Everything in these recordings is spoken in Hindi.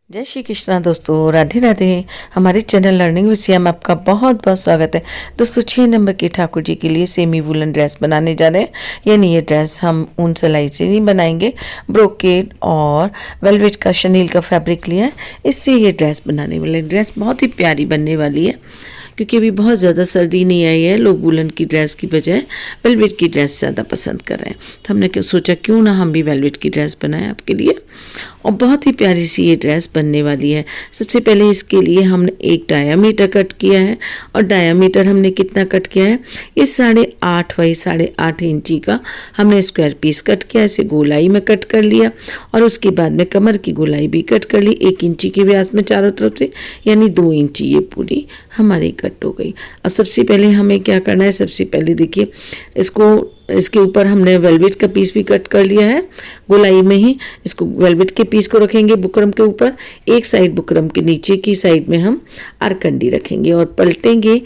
जय श्री कृष्णा दोस्तों, राधे राधे। हमारे चैनल लर्निंग विद सिया में आपका बहुत बहुत स्वागत है। दोस्तों 6 नंबर के ठाकुर जी के लिए सेमी वुलन ड्रेस बनाने जा रहे हैं। यानी ये ड्रेस हम ऊन सिलाई से नहीं बनाएंगे, ब्रोकेड और वेलवेट का शनील का फैब्रिक लिया है, इससे ये ड्रेस बनाने वाले। ड्रेस बहुत ही प्यारी बनने वाली है क्योंकि अभी बहुत ज़्यादा सर्दी नहीं आई है। लोग वुलन की ड्रेस की बजाय वेलवेट की ड्रेस ज़्यादा पसंद कर रहे हैं, तो हमने सोचा क्यों ना हम भी वेलवेट की ड्रेस बनाएं आपके लिए। और बहुत ही प्यारी सी ये ड्रेस बनने वाली है। सबसे पहले इसके लिए हमने एक डायामीटर कट किया है, और डायामीटर हमने कितना कट किया है, ये 8.5 बाई 8.5 इंची का हमने स्क्वायर पीस कट किया। इसे गोलाई में कट कर लिया और उसके बाद में कमर की गोलाई भी कट कर ली 1 इंची के व्यास में चारों तरफ से, यानी 2 इंची ये पूरी हमारी कट हो गई। अब सबसे पहले हमें क्या करना है, सबसे पहले देखिए इसके ऊपर हमने वेलवेट का पीस भी कट कर लिया है गोलाई में ही। इसको वेलवेट के पीस को रखेंगे बुकरम के ऊपर, एक साइड बुकरम के नीचे की साइड में हम आरकंडी रखेंगे और पलटेंगे।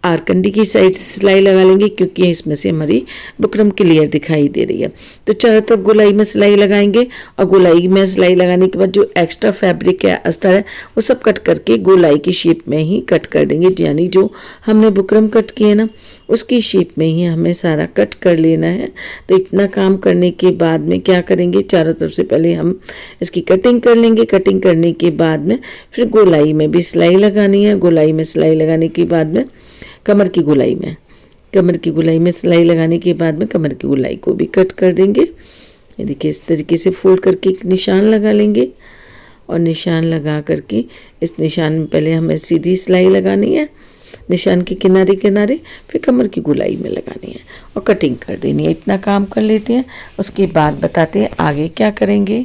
आरकंडी की साइड सिलाई लगा लेंगे क्योंकि इसमें से हमारी बुकरम की लेयर दिखाई दे रही है। तो चारों तरफ गोलाई में सिलाई लगाएंगे और गोलाई में सिलाई लगाने के बाद जो एक्स्ट्रा फैब्रिक है, अस्तर है, वो सब कट करके गोलाई की शेप में ही कट कर देंगे। यानी जो हमने बुकरम कट किए ना, उसकी शेप में ही हमें सारा कट कर लेना है। तो इतना काम करने के बाद में क्या करेंगे, चारों तरफ से पहले हम इसकी कटिंग कर लेंगे। कटिंग करने के बाद में फिर गोलाई में भी सिलाई लगानी है। गोलाई में सिलाई लगाने के बाद में कमर की गोलाई में सिलाई लगाने के बाद में कमर की गोलाई को भी कट कर देंगे। ये देखिए इस तरीके से फोल्ड करके एक निशान लगा लेंगे और निशान लगा करके इस निशान में पहले हमें सीधी सिलाई लगानी है, निशान के किनारे किनारे, फिर कमर की गोलाई में लगानी है और कटिंग कर देनी है। इतना काम कर लेते हैं, उसके बाद बताते हैं आगे क्या करेंगे।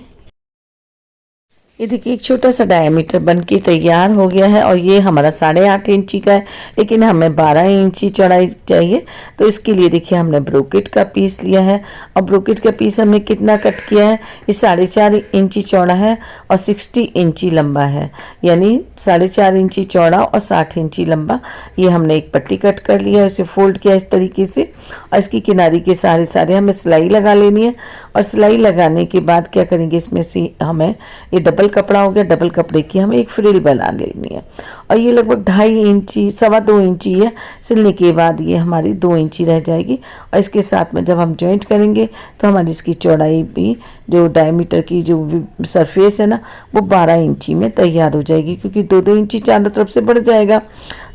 ये देखिए एक छोटा सा डायमीटर बन के तैयार हो गया है और ये हमारा 8.5 इंची का है, लेकिन हमें 12 इंची चौड़ाई चाहिए। तो इसके लिए देखिए हमने ब्रोकेट का पीस लिया है और ब्रोकेट का पीस हमने कितना कट किया है, ये 4.5 इंची चौड़ा है और 60 इंची लंबा है। यानी 4.5 इंची चौड़ा और 60 इंची लंबा ये हमने एक पट्टी कट कर लिया है। इसे फोल्ड किया इस तरीके से और इसकी किनारे के सारे हमें सिलाई लगा लेनी है। और सिलाई लगाने के बाद क्या करेंगे, इसमें से हमें ये डबल कपड़ा हो गया, डबल कपड़े की हमें एक फ्रिल बना लेनी है और ये लगभग 2.5 इंची 2.25 इंची है। सिलने के बाद ये हमारी 2 इंची रह जाएगी और इसके साथ में जब हम जॉइंट करेंगे तो हमारी इसकी चौड़ाई भी, जो डायमीटर की जो सरफेस है ना, वो 12 इंची में तैयार हो जाएगी क्योंकि 2-2 इंची चारों तरफ से बढ़ जाएगा।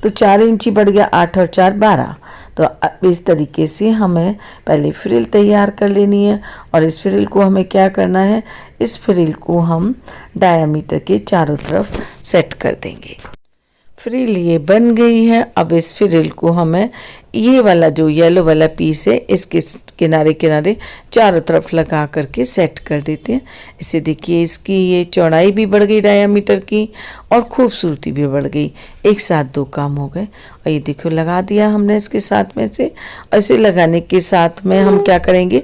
तो 4 इंची बढ़ गया, 8 और 4 12। तो इस तरीके से हमें पहले फ्रिल तैयार कर लेनी है और इस फ्रिल को हमें क्या करना है, इस फ्रिल को हम डायमीटर के चारों तरफ सेट कर देंगे। फ्रिल ये बन गई है। अब इस फ्रिल को हमें ये वाला जो येलो वाला पीस है, इसके किनारे किनारे चारों तरफ लगा करके सेट कर देते हैं। इसे देखिए इसकी ये चौड़ाई भी बढ़ गई डायामीटर की और खूबसूरती भी बढ़ गई। एक साथ 2 काम हो गए। और ये देखो लगा दिया हमने इसके साथ में से। और इसे लगाने के साथ में हम क्या करेंगे,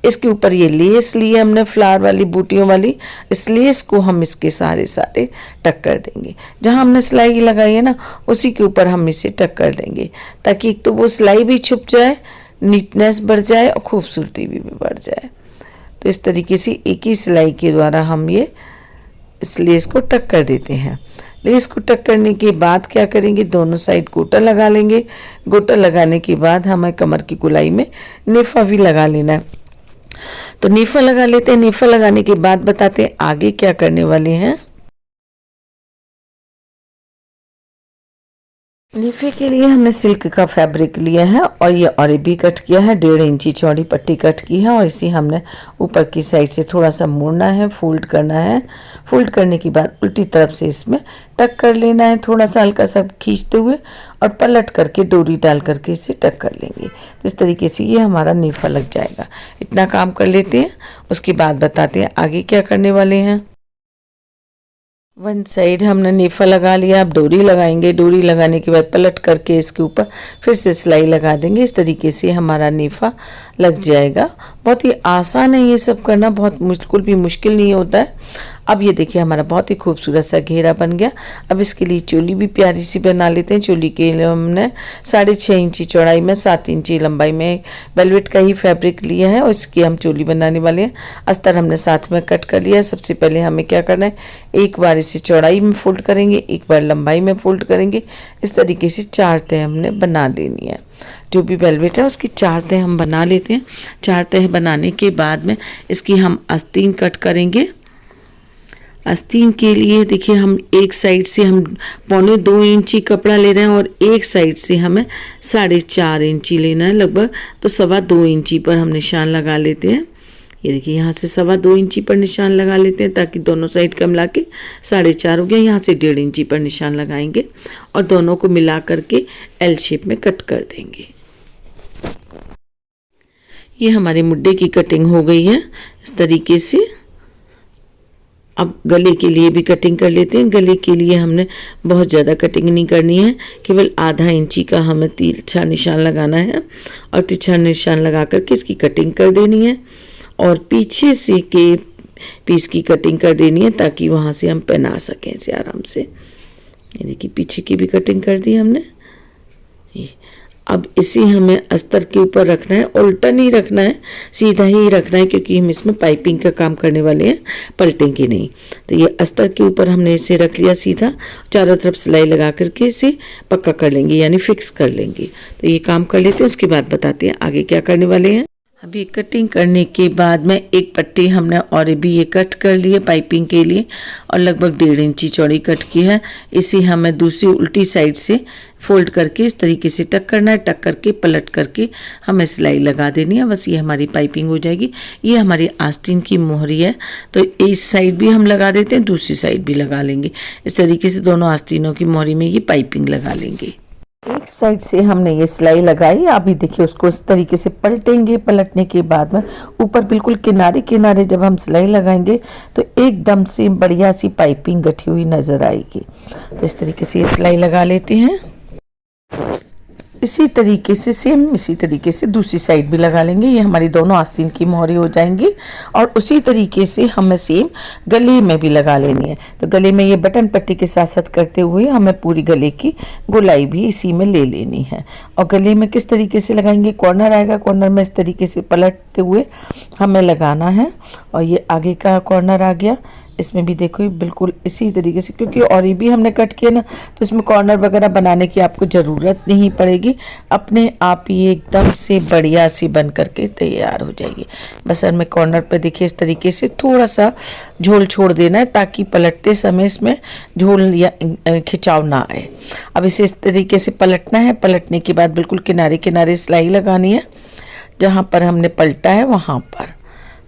इसके ऊपर ये लेस ली है हमने, फ्लावर वाली बूटियों वाली, इस लेस को हम इसके सारे टक कर देंगे। जहाँ हमने सिलाई लगाई है ना, उसी के ऊपर हम इसे टक कर देंगे ताकि एक तो वो सिलाई भी छुप जाए, नीटनेस बढ़ जाए और खूबसूरती भी बढ़ जाए। तो इस तरीके से एक ही सिलाई के द्वारा हम ये इस लेस को टक कर देते हैं। लेस को टक करने के बाद क्या करेंगे, दोनों साइड गोटा लगा लेंगे। गोटा लगाने के बाद हमें कमर की गोलाई में नेफा भी लगा लेना है। तो नेफा लगा लेते हैं। नेफा लगाने के बाद बताते हैं आगे क्या करने वाले हैं। नेफे के लिए हमने सिल्क का फैब्रिक लिया है और ये अरेबी कट किया है, 1.5 इंची चौड़ी पट्टी कट की है और इसे हमने ऊपर की साइड से थोड़ा सा मोड़ना है, फोल्ड करना है। फोल्ड करने के बाद उल्टी तरफ से इसमें टक कर लेना है, थोड़ा सा हल्का सा खींचते हुए और पलट करके डोरी डाल करके इसे टक कर लेंगे। तो इस तरीके से ये हमारा नेफा लग जाएगा। इतना काम कर लेते हैं, उसके बाद बताते हैं आगे क्या करने वाले हैं। 1 साइड हमने नेफा लगा लिया, अब डोरी लगाएंगे। डोरी लगाने के बाद पलट करके इसके ऊपर फिर से सिलाई लगा देंगे। इस तरीके से हमारा नेफा लग जाएगा। बहुत ही आसान है ये सब करना, बहुत बिल्कुल भी मुश्किल नहीं होता है। अब ये देखिए हमारा बहुत ही खूबसूरत सा घेरा बन गया। अब इसके लिए चोली भी प्यारी सी बना लेते हैं। चोली के लिए हमने 6.5 इंची चौड़ाई में 7 इंची लंबाई में वेलवेट का ही फैब्रिक लिया है और इसकी हम चोली बनाने वाले हैं। अस्तर हमने साथ में कट कर लिया है। सबसे पहले हमें क्या करना है, एक बार इसे चौड़ाई में फोल्ड करेंगे, एक बार लंबाई में फोल्ड करेंगे। इस तरीके से 4 तह हमने बना लेनी है। जो भी वेलवेट है उसकी 4 तह हम बना लेते हैं। 4 तह बनाने के बाद में इसकी हम आस्तीन कट करेंगे। आस्तीन के लिए देखिए हम एक साइड से हम 1.25 इंची कपड़ा ले रहे हैं और एक साइड से हमें 4.5 इंची लेना है लगभग, तो 2.25 इंची पर हम निशान लगा लेते हैं। ये देखिए यहाँ से 2.25 इंची पर निशान लगा लेते हैं ताकि दोनों साइड का मिला के 4.5 हो गया। यहाँ से 1.5 इंची पर निशान लगाएंगे और दोनों को मिला करके एल शेप में कट कर देंगे। ये हमारे मुड्डे की कटिंग हो गई है इस तरीके से। अब गले के लिए भी कटिंग कर लेते हैं। गले के लिए हमने बहुत ज़्यादा कटिंग नहीं करनी है, केवल आधा इंची का हमें तिरछा निशान लगाना है और तिरछा निशान लगा करके इसकी कटिंग कर देनी है और पीछे से के पीस की कटिंग कर देनी है ताकि वहाँ से हम पहना सकें इसे आराम से। ये देखिए पीछे की भी कटिंग कर दी हमने। ये अब इसे हमें अस्तर के ऊपर रखना है, उल्टा नहीं रखना है, सीधा ही रखना है क्योंकि हम इसमें पाइपिंग का काम करने वाले हैं, पलटेंगे नहीं। तो ये अस्तर के ऊपर हमने इसे रख लिया सीधा, चारों तरफ सिलाई लगा करके इसे पक्का कर लेंगे यानी फिक्स कर लेंगे। तो ये काम कर लेते हैं, उसके बाद बताते हैं आगे क्या करने वाले हैं। अभी कटिंग करने के बाद में एक पट्टी हमने और भी ये कट कर ली है पाइपिंग के लिए और लगभग 1.5 इंची चौड़ी कट की है। इसे हमें दूसरी उल्टी साइड से फोल्ड करके इस तरीके से टक करना है। टक करके पलट करके हमें सिलाई लगा देनी है। बस ये हमारी पाइपिंग हो जाएगी। ये हमारी आस्तीन की मोहरी है, तो इस साइड भी हम लगा देते हैं, दूसरी साइड भी लगा लेंगे। इस तरीके से दोनों आस्तीनों की मोहरी में ये पाइपिंग लगा लेंगे। एक साइड से हमने ये सिलाई लगाई। अभी देखिए उसको इस तरीके से पलटेंगे। पलटने के बाद में ऊपर बिल्कुल किनारे किनारे जब हम सिलाई लगाएंगे तो एकदम से बढ़िया सी पाइपिंग गठी हुई नजर आएगी। तो इस तरीके से ये सिलाई लगा लेते हैं। इसी तरीके से सेम इसी तरीके से दूसरी साइड भी लगा लेंगे। ये हमारी दोनों आस्तीन की मोहरी हो जाएंगी और उसी तरीके से हमें सेम गले में भी लगा लेनी है। तो गले में ये बटन पट्टी के साथ साथ करते हुए हमें पूरी गले की गोलाई भी इसी में ले लेनी है। और गले में किस तरीके से लगाएंगे, कॉर्नर आएगा, कॉर्नर में इस तरीके से पलटते हुए हमें लगाना है। और ये आगे का कॉर्नर आ गया, इसमें भी देखो बिल्कुल इसी तरीके से, क्योंकि और ये भी हमने कट किया ना तो इसमें कॉर्नर वगैरह बनाने की आपको ज़रूरत नहीं पड़ेगी। अपने आप ये एकदम से बढ़िया सी बन करके तैयार हो जाएगी। बस हमें कॉर्नर पे देखिए इस तरीके से थोड़ा सा झोल छोड़ देना है ताकि पलटते समय इसमें झोल या खिंचाव ना आए। अब इसे इस तरीके से पलटना है। पलटने के बाद बिल्कुल किनारे किनारे सिलाई लगानी है, जहाँ पर हमने पलटा है वहाँ पर।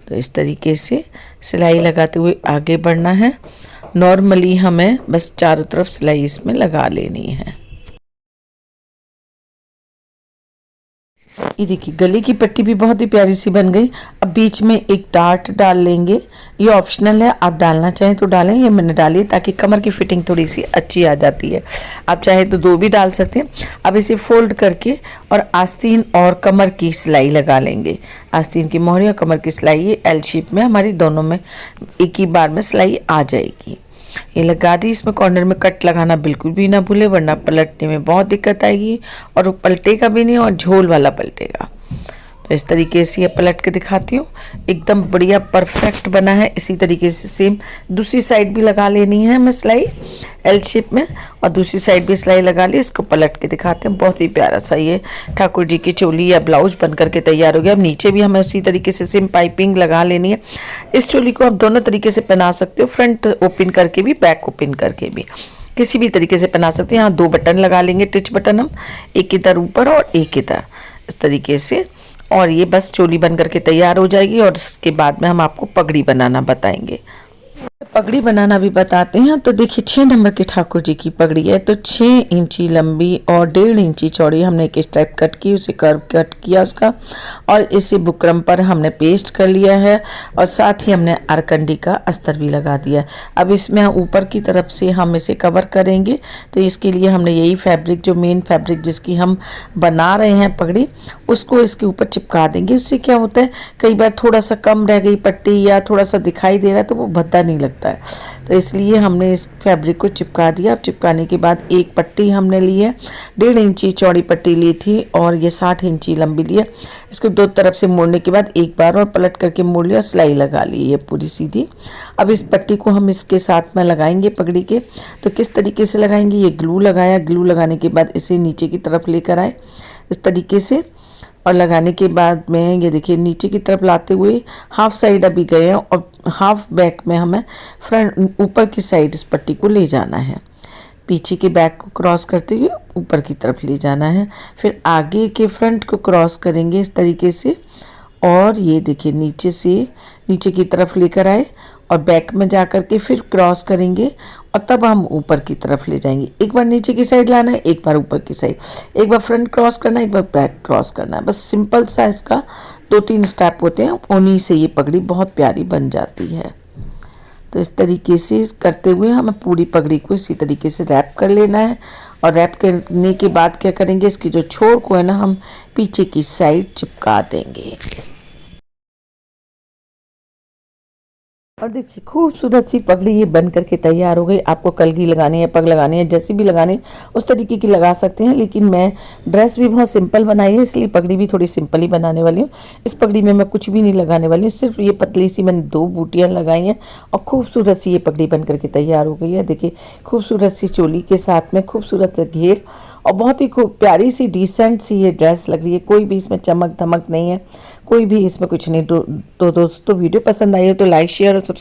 तो इस तरीके से सिलाई लगाते हुए आगे बढ़ना है। नॉर्मली हमें बस चारों तरफ सिलाई इसमें लगा लेनी है। ये देखिए गले की पट्टी भी बहुत ही प्यारी सी बन गई। अब बीच में एक डार्ट डाल लेंगे। ये ऑप्शनल है, आप डालना चाहें तो डालें, ये मैंने डाली ताकि कमर की फिटिंग थोड़ी सी अच्छी आ जाती है। आप चाहे तो 2 भी डाल सकते हैं। अब इसे फोल्ड करके और आस्तीन और कमर की सिलाई लगा लेंगे। आस्तीन की मोहरी और कमर की सिलाई ये एल शेप में हमारी दोनों में एक ही बार में सिलाई आ जाएगी। ये लगा दी। इसमें कॉर्नर में कट लगाना बिल्कुल भी ना भूले, वरना पलटने में बहुत दिक्कत आएगी और वो पलटेगा भी नहीं और झोल वाला पलटेगा। तो इस तरीके से ये पलट के दिखाती हूँ, एकदम बढ़िया परफेक्ट बना है। इसी तरीके से सेम दूसरी साइड भी लगा लेनी है हमें सिलाई एल शेप में, और दूसरी साइड भी सिलाई लगा ली। इसको पलट के दिखाते हैं। बहुत ही प्यारा सा ये ठाकुर जी की चोली या ब्लाउज बन करके तैयार हो गया। अब नीचे भी हमें उसी तरीके से सेम पाइपिंग लगा लेनी है। इस चोली को आप दोनों तरीके से पहना सकते हो, फ्रंट ओपन करके भी, बैक ओपन करके भी, किसी भी तरीके से पहना सकते हो। यहाँ 2 बटन लगा लेंगे, टिच बटन हम, एक इधर ऊपर और एक इधर, इस तरीके से। और ये बस चोली बन करके तैयार हो जाएगी। और इसके बाद में हम आपको पगड़ी बनाना बताएंगे। पगड़ी बनाना भी बताते हैं। तो देखिए 6 नंबर की ठाकुर जी की पगड़ी है, तो 6 इंची लंबी और 1.5 इंची चौड़ी हमने एक स्ट्राइप कट की, उसे कर्व कट किया उसका, और इसे बुकरम पर हमने पेस्ट कर लिया है और साथ ही हमने अरकंडी का अस्तर भी लगा दिया। अब इसमें ऊपर की तरफ से हम इसे कवर करेंगे। तो इसके लिए हमने यही फैब्रिक, जो मेन फैब्रिक जिसकी हम बना रहे हैं पगड़ी, उसको इसके ऊपर चिपका देंगे। उससे क्या होता है, कई बार थोड़ा सा कम रह गई पट्टी या थोड़ा सा दिखाई दे रहा है तो वो भद्दा नहीं लगता लगता है, तो इसलिए हमने इस फैब्रिक को चिपका दिया। अब चिपकाने के बाद एक पट्टी हमने ली है, 1.5 इंची चौड़ी पट्टी ली थी और ये 60 इंची लंबी ली है। इसको दो तरफ से मोड़ने के बाद एक बार और पलट करके मोड़ लिया, सिलाई लगा ली है पूरी सीधी। अब इस पट्टी को हम इसके साथ में लगाएंगे पगड़ी के। तो किस तरीके से लगाएंगे, ये ग्लू लगाया, ग्लू लगाने के बाद इसे नीचे की तरफ लेकर आए इस तरीके से, और लगाने के बाद में ये देखिए नीचे की तरफ लाते हुए हाफ साइड अभी गए हैं और हाफ बैक में हमें फ्रंट ऊपर की साइड इस पट्टी को ले जाना है। पीछे के बैक को क्रॉस करते हुए ऊपर की तरफ ले जाना है, फिर आगे के फ्रंट को क्रॉस करेंगे इस तरीके से, और ये देखिए नीचे से नीचे की तरफ लेकर आए और बैक में जा कर के फिर क्रॉस करेंगे और तब हम ऊपर की तरफ ले जाएंगे। एक बार नीचे की साइड लाना है, एक बार ऊपर की साइड, एक बार फ्रंट क्रॉस करना है, एक बार बैक क्रॉस करना है। बस सिंपल सा इसका 2-3 स्टेप होते हैं, उन्हीं से ये पगड़ी बहुत प्यारी बन जाती है। तो इस तरीके से करते हुए हमें पूरी पगड़ी को इसी तरीके से रैप कर लेना है, और रैप करने के बाद क्या करेंगे, इसकी जो छोर को है ना हम पीछे की साइड चिपका देंगे। और देखिए खूबसूरत सी पगड़ी ये बन करके तैयार हो गई। आपको कलगी लगानी है, पग लगानी है, जैसी भी लगानी है उस तरीके की लगा सकते हैं, लेकिन मैं ड्रेस भी बहुत सिंपल बनाई है इसलिए पगड़ी भी थोड़ी सिंपल ही बनाने वाली हूँ। इस पगड़ी में मैं कुछ भी नहीं लगाने वाली हूँ, सिर्फ ये पतली सी मैंने 2 बूटियाँ लगाई हैं और खूबसूरत सी ये पगड़ी बन करके तैयार हो गई है। देखिए खूबसूरत सी चोली के साथ में खूबसूरत घेर और बहुत ही खूब प्यारी सी डिसेंट सी ये ड्रेस लग रही है। कोई भी इसमें चमक धमक नहीं है, कोई भी इसमें कुछ नहीं। तो दोस्तों वीडियो पसंद आई हो तो लाइक शेयर और